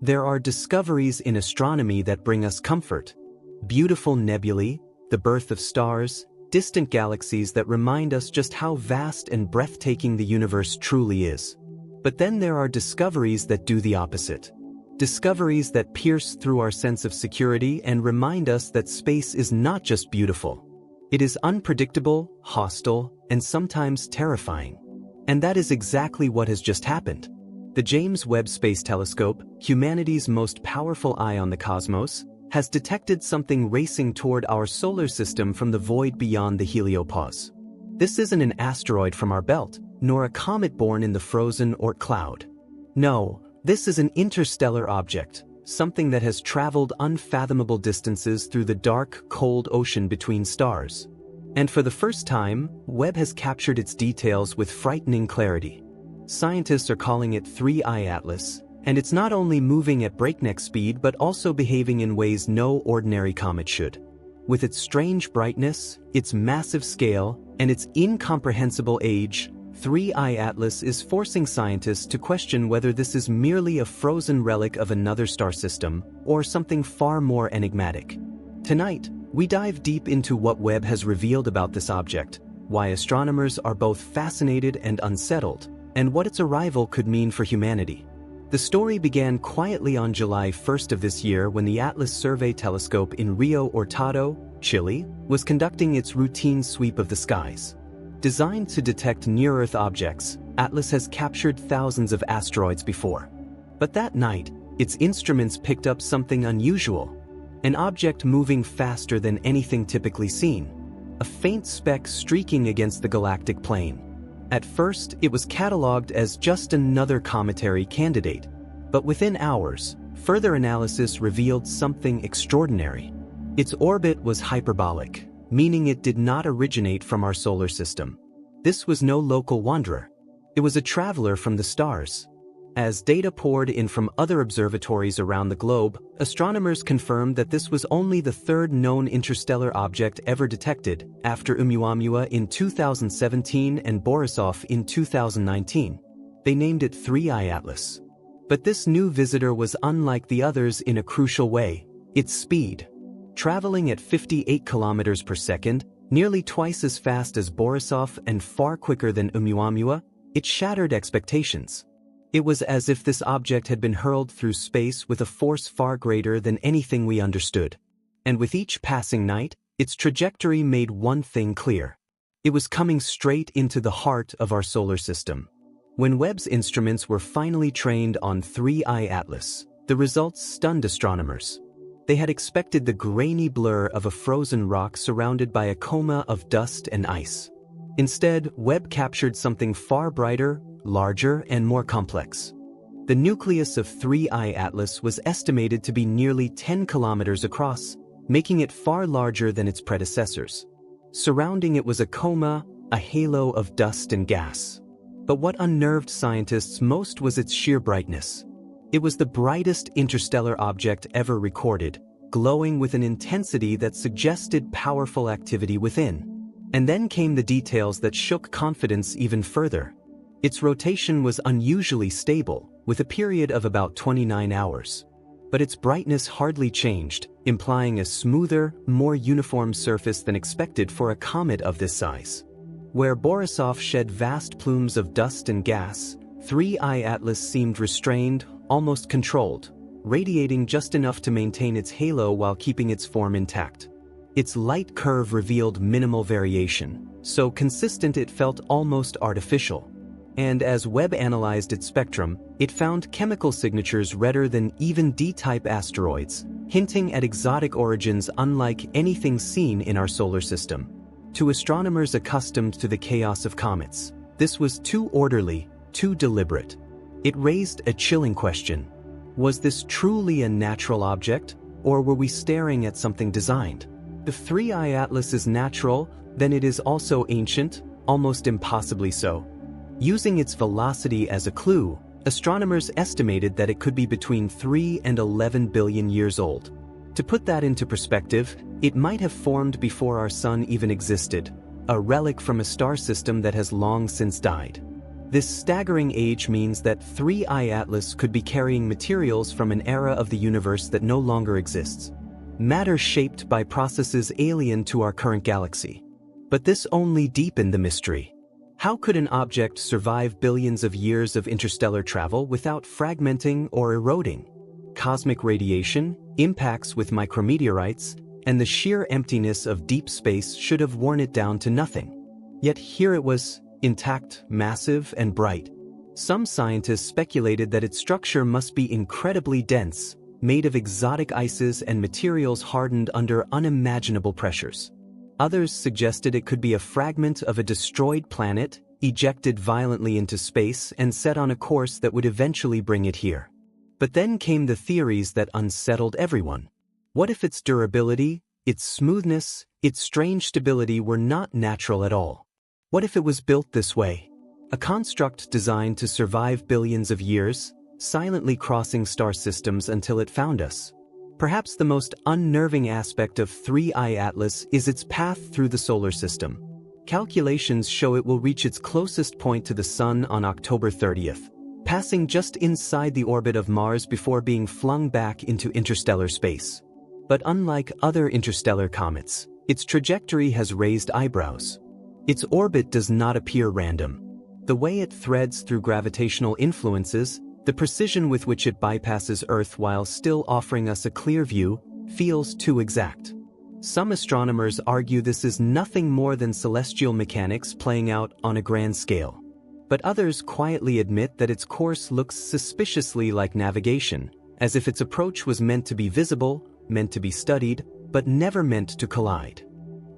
There are discoveries in astronomy that bring us comfort. Beautiful nebulae, the birth of stars, distant galaxies that remind us just how vast and breathtaking the universe truly is. But then there are discoveries that do the opposite. Discoveries that pierce through our sense of security and remind us that space is not just beautiful. It is unpredictable, hostile, and sometimes terrifying. And that is exactly what has just happened. The James Webb Space Telescope, humanity's most powerful eye on the cosmos, has detected something racing toward our solar system from the void beyond the heliopause. This isn't an asteroid from our belt, nor a comet born in the frozen Oort cloud. No, this is an interstellar object, something that has traveled unfathomable distances through the dark, cold ocean between stars. And for the first time, Webb has captured its details with frightening clarity. Scientists are calling it 3I Atlas, and it's not only moving at breakneck speed but also behaving in ways no ordinary comet should. With its strange brightness, its massive scale, and its incomprehensible age, 3I Atlas is forcing scientists to question whether this is merely a frozen relic of another star system or something far more enigmatic. Tonight, we dive deep into what Webb has revealed about this object, why astronomers are both fascinated and unsettled, and what its arrival could mean for humanity. The story began quietly on July 1st of this year when the Atlas Survey Telescope in Rio Hurtado, Chile, was conducting its routine sweep of the skies. Designed to detect near-Earth objects, Atlas has captured thousands of asteroids before. But that night, its instruments picked up something unusual, an object moving faster than anything typically seen, a faint speck streaking against the galactic plane. At first, it was catalogued as just another cometary candidate, but within hours, further analysis revealed something extraordinary. Its orbit was hyperbolic, meaning it did not originate from our solar system. This was no local wanderer. It was a traveler from the stars. As data poured in from other observatories around the globe, astronomers confirmed that this was only the third known interstellar object ever detected, after Oumuamua in 2017 and Borisov in 2019. They named it 3I Atlas. But this new visitor was unlike the others in a crucial way: its speed. Traveling at 58 kilometers per second, nearly twice as fast as Borisov and far quicker than Oumuamua, it shattered expectations. It was as if this object had been hurled through space with a force far greater than anything we understood. And with each passing night, its trajectory made one thing clear. It was coming straight into the heart of our solar system. When Webb's instruments were finally trained on 3I Atlas, the results stunned astronomers. They had expected the grainy blur of a frozen rock surrounded by a coma of dust and ice. Instead, Webb captured something far brighter, larger, and more complex. The nucleus of 3I Atlas was estimated to be nearly 10 kilometers across, making it far larger than its predecessors. Surrounding it was a coma, a halo of dust and gas. But what unnerved scientists most was its sheer brightness. It was the brightest interstellar object ever recorded, glowing with an intensity that suggested powerful activity within. And then came the details that shook confidence even further. Its rotation was unusually stable, with a period of about 29 hours. But its brightness hardly changed, implying a smoother, more uniform surface than expected for a comet of this size. Where Borisov shed vast plumes of dust and gas, 3I Atlas seemed restrained, almost controlled, radiating just enough to maintain its halo while keeping its form intact. Its light curve revealed minimal variation, so consistent it felt almost artificial. And as Webb analyzed its spectrum, it found chemical signatures redder than even D-type asteroids, hinting at exotic origins unlike anything seen in our solar system. To astronomers accustomed to the chaos of comets, this was too orderly, too deliberate. It raised a chilling question. Was this truly a natural object, or were we staring at something designed? If 3I Atlas is natural, then it is also ancient, almost impossibly so. Using its velocity as a clue, astronomers estimated that it could be between 3 and 11 billion years old. To put that into perspective, it might have formed before our sun even existed, a relic from a star system that has long since died. This staggering age means that 3I Atlas could be carrying materials from an era of the universe that no longer exists. Matter shaped by processes alien to our current galaxy. But this only deepened the mystery. How could an object survive billions of years of interstellar travel without fragmenting or eroding? Cosmic radiation, impacts with micrometeorites, and the sheer emptiness of deep space should have worn it down to nothing. Yet here it was, intact, massive, and bright. Some scientists speculated that its structure must be incredibly dense, made of exotic ices and materials hardened under unimaginable pressures. Others suggested it could be a fragment of a destroyed planet, ejected violently into space and set on a course that would eventually bring it here. But then came the theories that unsettled everyone. What if its durability, its smoothness, its strange stability were not natural at all? What if it was built this way? A construct designed to survive billions of years, silently crossing star systems until it found us. Perhaps the most unnerving aspect of 3I Atlas is its path through the solar system. Calculations show it will reach its closest point to the Sun on October 30th, passing just inside the orbit of Mars before being flung back into interstellar space. But unlike other interstellar comets, its trajectory has raised eyebrows. Its orbit does not appear random. The way it threads through gravitational influences, the precision with which it bypasses Earth while still offering us a clear view, feels too exact. Some astronomers argue this is nothing more than celestial mechanics playing out on a grand scale. But others quietly admit that its course looks suspiciously like navigation, as if its approach was meant to be visible, meant to be studied, but never meant to collide.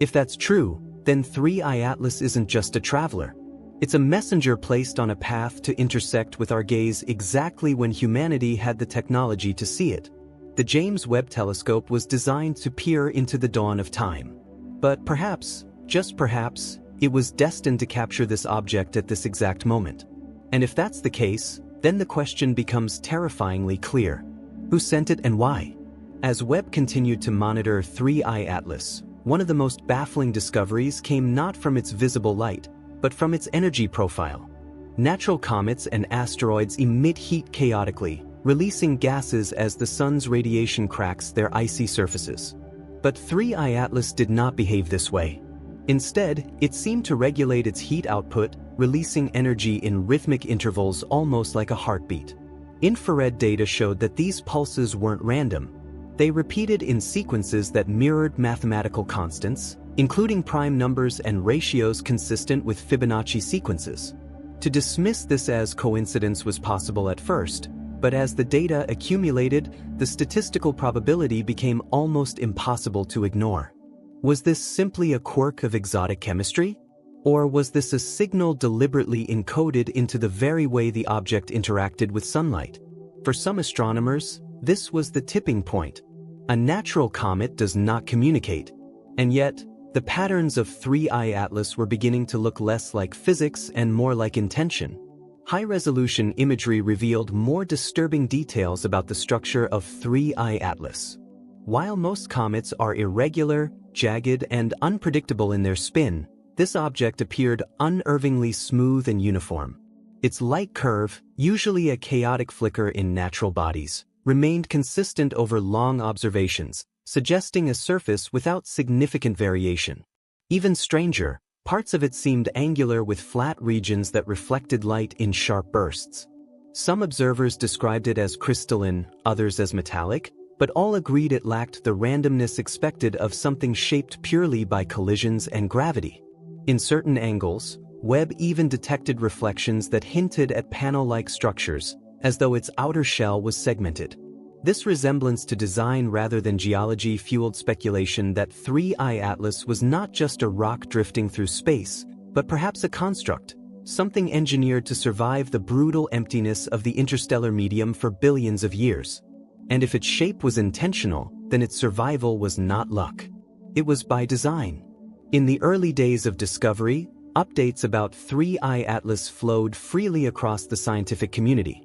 If that's true, then 3I Atlas isn't just a traveler. It's a messenger placed on a path to intersect with our gaze exactly when humanity had the technology to see it. The James Webb Telescope was designed to peer into the dawn of time. But perhaps, just perhaps, it was destined to capture this object at this exact moment. And if that's the case, then the question becomes terrifyingly clear. Who sent it and why? As Webb continued to monitor 3I Atlas, one of the most baffling discoveries came not from its visible light, but from its energy profile. Natural comets and asteroids emit heat chaotically, releasing gases as the sun's radiation cracks their icy surfaces. But 3I Atlas did not behave this way. Instead, it seemed to regulate its heat output, releasing energy in rhythmic intervals almost like a heartbeat. Infrared data showed that these pulses weren't random. They repeated in sequences that mirrored mathematical constants, including prime numbers and ratios consistent with Fibonacci sequences. To dismiss this as coincidence was possible at first, but as the data accumulated, the statistical probability became almost impossible to ignore. Was this simply a quirk of exotic chemistry? Or was this a signal deliberately encoded into the very way the object interacted with sunlight? For some astronomers, this was the tipping point. A natural comet does not communicate, and yet, the patterns of 3I Atlas were beginning to look less like physics and more like intention. High-resolution imagery revealed more disturbing details about the structure of 3I Atlas. While most comets are irregular, jagged, and unpredictable in their spin, this object appeared unnervingly smooth and uniform. Its light curve, usually a chaotic flicker in natural bodies, remained consistent over long observations, suggesting a surface without significant variation. Even stranger, parts of it seemed angular with flat regions that reflected light in sharp bursts. Some observers described it as crystalline, others as metallic, but all agreed it lacked the randomness expected of something shaped purely by collisions and gravity. In certain angles, Webb even detected reflections that hinted at panel-like structures, as though its outer shell was segmented. This resemblance to design rather than geology fueled speculation that 3I Atlas was not just a rock drifting through space, but perhaps a construct, something engineered to survive the brutal emptiness of the interstellar medium for billions of years. And if its shape was intentional, then its survival was not luck. It was by design. In the early days of discovery, updates about 3I Atlas flowed freely across the scientific community.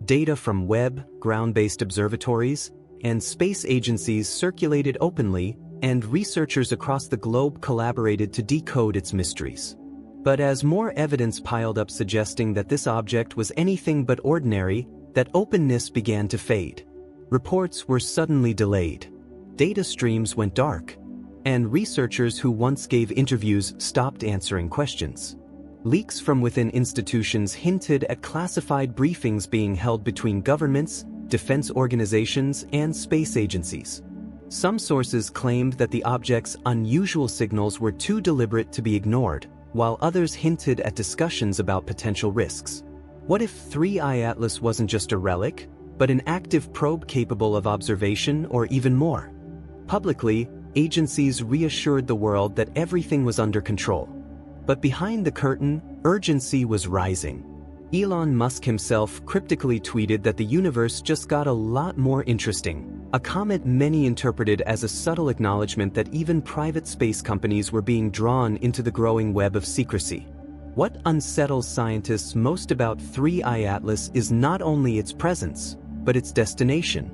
Data from Webb, ground-based observatories, and space agencies circulated openly, and researchers across the globe collaborated to decode its mysteries. But as more evidence piled up suggesting that this object was anything but ordinary, that openness began to fade. Reports were suddenly delayed. Data streams went dark. And researchers who once gave interviews stopped answering questions. Leaks from within institutions hinted at classified briefings being held between governments, defense organizations, and space agencies. Some sources claimed that the object's unusual signals were too deliberate to be ignored, while others hinted at discussions about potential risks. What if 3I Atlas wasn't just a relic, but an active probe capable of observation or even more? Publicly, agencies reassured the world that everything was under control. But behind the curtain, urgency was rising. Elon Musk himself cryptically tweeted that the universe just got a lot more interesting, a comment many interpreted as a subtle acknowledgement that even private space companies were being drawn into the growing web of secrecy. What unsettles scientists most about 3I Atlas is not only its presence, but its destination.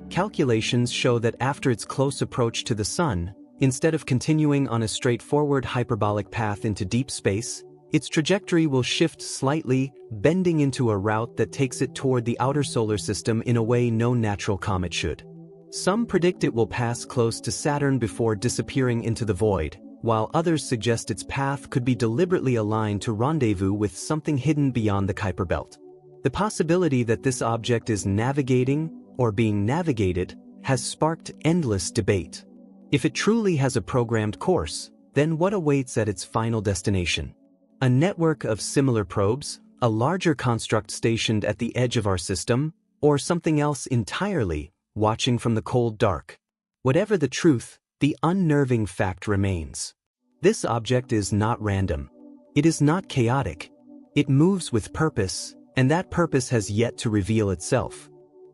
Calculations show that after its close approach to the Sun, instead of continuing on a straightforward hyperbolic path into deep space, its trajectory will shift slightly, bending into a route that takes it toward the outer solar system in a way no natural comet should. Some predict it will pass close to Saturn before disappearing into the void, while others suggest its path could be deliberately aligned to rendezvous with something hidden beyond the Kuiper Belt. The possibility that this object is navigating, or being navigated, has sparked endless debate. If it truly has a programmed course, then what awaits at its final destination? A network of similar probes, a larger construct stationed at the edge of our system, or something else entirely, watching from the cold dark? Whatever the truth, the unnerving fact remains. This object is not random. It is not chaotic. It moves with purpose, and that purpose has yet to reveal itself.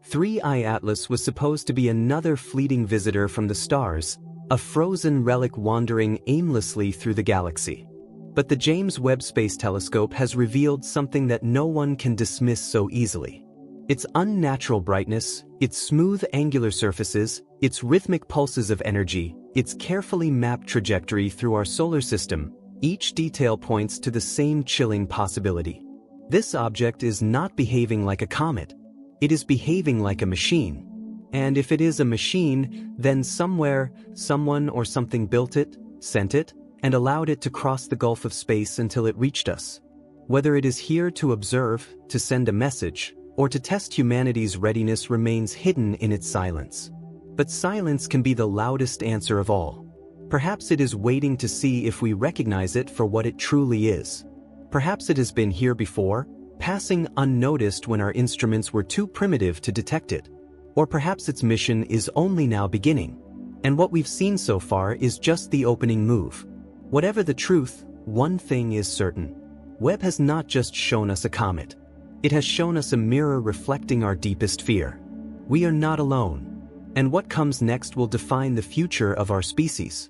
3I Atlas was supposed to be another fleeting visitor from the stars, a frozen relic wandering aimlessly through the galaxy. But the James Webb Space Telescope has revealed something that no one can dismiss so easily. Its unnatural brightness, its smooth angular surfaces, its rhythmic pulses of energy, its carefully mapped trajectory through our solar system, each detail points to the same chilling possibility. This object is not behaving like a comet. It is behaving like a machine. And if it is a machine, then somewhere, someone or something built it, sent it, and allowed it to cross the gulf of space until it reached us. Whether it is here to observe, to send a message, or to test humanity's readiness remains hidden in its silence. But silence can be the loudest answer of all. Perhaps it is waiting to see if we recognize it for what it truly is. Perhaps it has been here before, passing unnoticed when our instruments were too primitive to detect it. Or perhaps its mission is only now beginning, and what we've seen so far is just the opening move. Whatever the truth, one thing is certain. Webb has not just shown us a comet. It has shown us a mirror reflecting our deepest fear. We are not alone, and what comes next will define the future of our species.